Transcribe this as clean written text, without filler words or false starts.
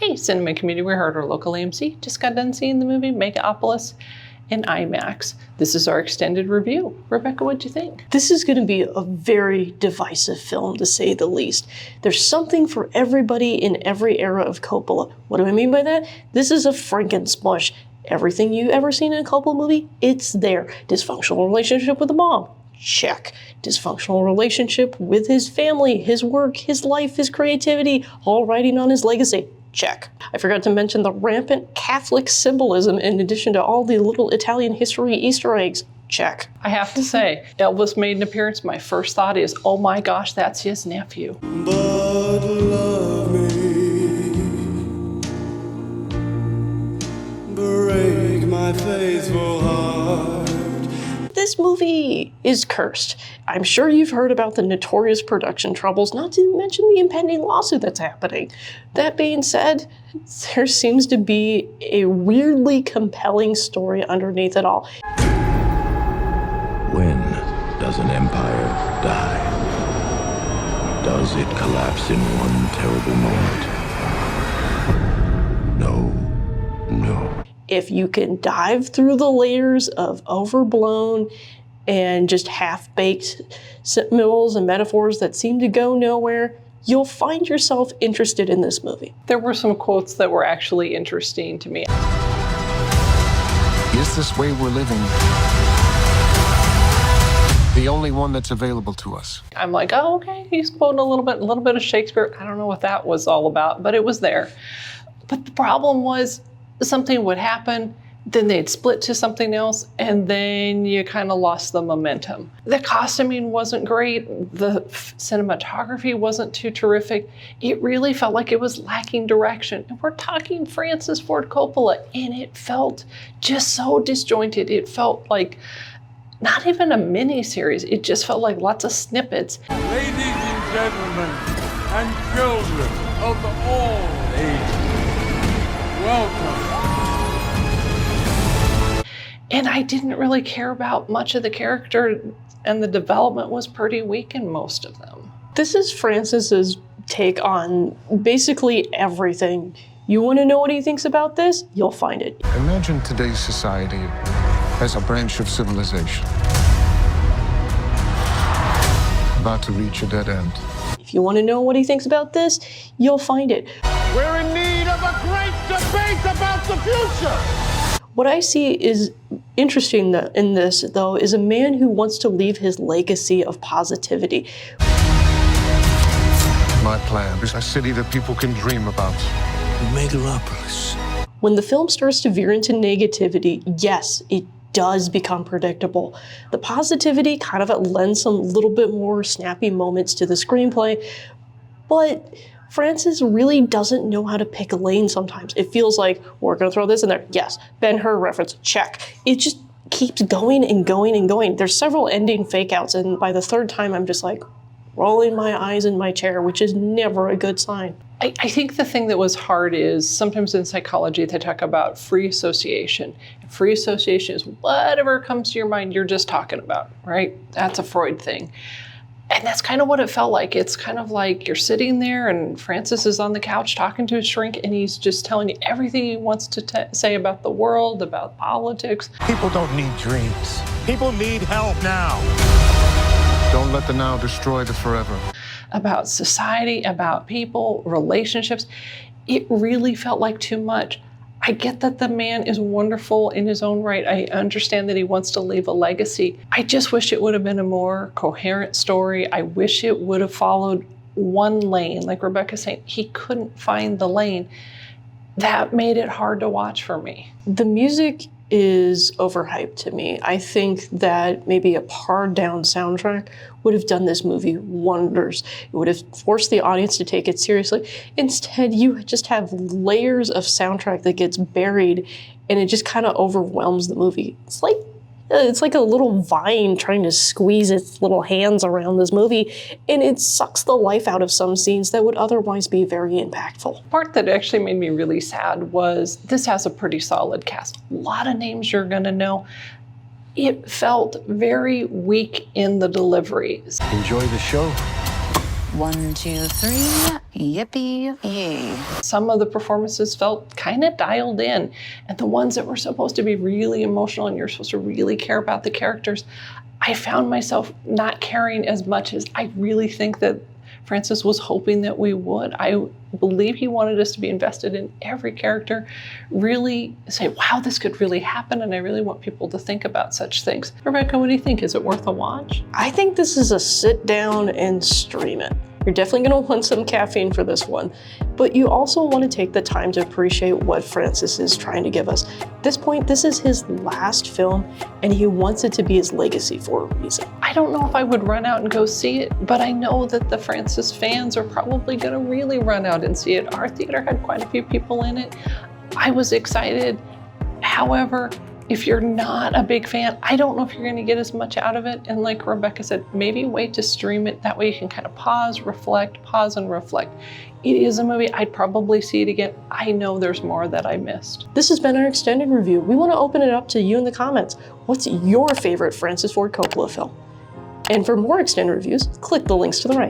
Hey, cinema community, we're here at our local AMC. Just got done seeing the movie Megalopolis in IMAX. This is our extended review. Rebecca, what'd you think? This is going to be a very divisive film, to say the least. There's something for everybody in every era of Coppola. What do I mean by that? This is a Franken-smush. Everything you've ever seen in a Coppola movie, it's there. Dysfunctional relationship with the mom. Check. Dysfunctional relationship with his family, his work, his life, his creativity, all riding on his legacy. Check. I forgot to mention the rampant Catholic symbolism in addition to all the little Italian history Easter eggs. Check. I have to say, Elvis made an appearance. My first thought is, oh my gosh, that's his nephew. But love me, break my faithful heart. This movie is cursed. I'm sure you've heard about the notorious production troubles, not to mention the impending lawsuit that's happening. That being said, there seems to be a weirdly compelling story underneath it all. When does an empire die? Does it collapse in one terrible moment? No. If you can dive through the layers of overblown and just half-baked symbols and metaphors that seem to go nowhere, you'll find yourself interested in this movie. There were some quotes that were actually interesting to me. Is this way we're living the only one that's available to us? I'm like, oh, okay, he's quoting a little bit of Shakespeare. I don't know what that was all about, but it was there. But the problem was, something would happen, then they'd split to something else, and then you kind of lost the momentum. The costuming wasn't great. The cinematography wasn't too terrific. It really felt like it was lacking direction. And we're talking Francis Ford Coppola, and it felt just so disjointed. It felt like not even a mini-series. It just felt like lots of snippets. Ladies and gentlemen, and children of all ages, welcome. And I didn't really care about much of the character, and the development was pretty weak in most of them. This is Francis's take on basically everything. You want to know what he thinks about this? You'll find it. Imagine today's society as a branch of civilization about to reach a dead end. If you want to know what he thinks about this, you'll find it. We're in need of a great debate about the future. What I see is interesting in this, though, is a man who wants to leave his legacy of positivity. My plan is a city that people can dream about. Megalopolis. When the film starts to veer into negativity, yes, it does become predictable. The positivity kind of lends some little bit more snappy moments to the screenplay, but Francis really doesn't know how to pick a lane sometimes. It feels like, we're gonna throw this in there. Yes, Ben-Hur reference, check. It just keeps going and going and going. There's several ending fake outs, and by the third time, I'm just like rolling my eyes in my chair, which is never a good sign. I think the thing that was hard is sometimes in psychology they talk about free association. And free association is whatever comes to your mind you're just talking about, right? That's a Freud thing. And that's kind of what it felt like. It's kind of like you're sitting there and Francis is on the couch talking to his shrink and he's just telling you everything he wants to say about the world, about politics. People don't need dreams. People need help now. Don't let the now destroy the forever. About society, about people, relationships. It really felt like too much. I get that the man is wonderful in his own right. I understand that he wants to leave a legacy. I just wish it would have been a more coherent story. I wish it would have followed one lane. Like Rebecca's saying, he couldn't find the lane. That made it hard to watch for me. The music is overhyped to me. I think that maybe a pared-down soundtrack would have done this movie wonders. It would have forced the audience to take it seriously. Instead, you just have layers of soundtrack that gets buried, and it just kind of overwhelms the movie. It's like a little vine trying to squeeze its little hands around this movie, and it sucks the life out of some scenes that would otherwise be very impactful. The part that actually made me really sad was this has a pretty solid cast. A lot of names you're gonna know. It felt very weak in the deliveries. Enjoy the show. 1, 2, 3. Yippee-yay. Some of the performances felt kind of dialed in, and the ones that were supposed to be really emotional and you're supposed to really care about the characters, I found myself not caring as much as I really think that Francis was hoping that we would. I believe he wanted us to be invested in every character, really say, wow, this could really happen, and I really want people to think about such things. Rebecca, what do you think? Is it worth a watch? I think this is a sit down and stream it. You're definitely going to want some caffeine for this one, but you also want to take the time to appreciate what Francis is trying to give us. At this point, this is his last film, and he wants it to be his legacy for a reason. I don't know if I would run out and go see it, but I know that the Francis fans are probably going to really run out and see it. Our theater had quite a few people in it. I was excited. However, if you're not a big fan, I don't know if you're going to get as much out of it. And like Rebecca said, maybe wait to stream it. That way you can kind of pause and reflect. It is a movie. I'd probably see it again. I know there's more that I missed. This has been our extended review. We want to open it up to you in the comments. What's your favorite Francis Ford Coppola film? And for more extended reviews, click the links to the right.